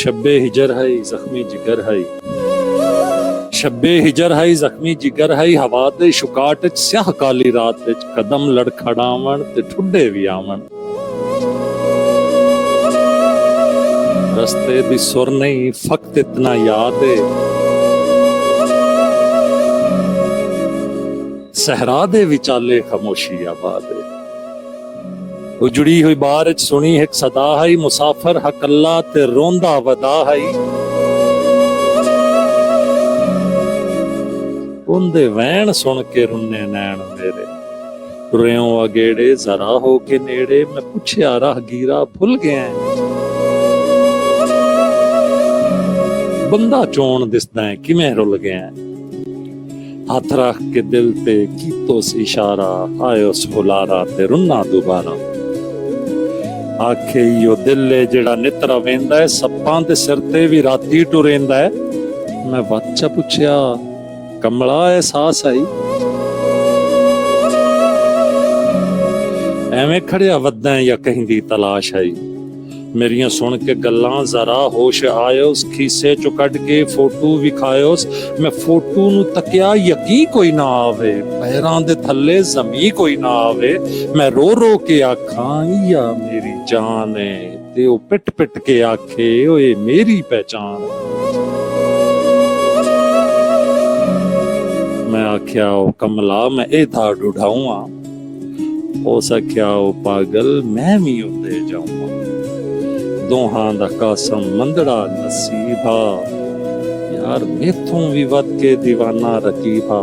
शब्बे हिजर है जख्मी जिगर है, शब्बे हिजर है जख्मी जिगर है, हवा दे शुकाट च स्याह काली रात विच कदम लड़खड़ावण ते ठुड्डे भी आवन। रस्ते दी सुर नहीं फक्त इतना याद है, सहरा दे विचाले खामोशी आबाद है। उजड़ी हुई बार च सुनी एक सदा है, मुसाफिर हकल्ला ते रोंदा वदा है। उंदे वैन सुन के रुन्ने नैन मेरे, तुरेओ अगेड़े जरा हो के नेड़े, मैं पुछया राहगीरा भुल गया बंदा चोण दिसदा है किवें रुल गया। हथ रख के दिल ते कीतो इशारा, आयो हुलारा ते रुन्ना दोबारा। आखे यो दिल है जेड़ा नितरा वेंदा है, सप्पां दे सिर ते भी राती टुरेंदा है। मैं बच्चा पुछया कमला एहसास आई, एवें खड़िया वद्दा या कहीं दी तलाश आई। मेरियां सुन के गल्लां जरा होश आयोस, खीसे चो कट के फोटो विखायोस। मैं फोटो नू तकिया यकीन कोई ना आवे, पैरां दे थल्ले जमी कोई ना आवे। मैं रो रो के आखां या मेरी जान है, ते ओ पिट पिट के आखे ओए मेरी पहचान। मैं आख्या ओ कमला मैं ए था ढूंढाऊं, हो सख्या ओ पागल मैं भी उते जाऊं। दोहां दा कसम मंदड़ा नसीबा, यार मेथों भी वध के दीवाना रकीबा।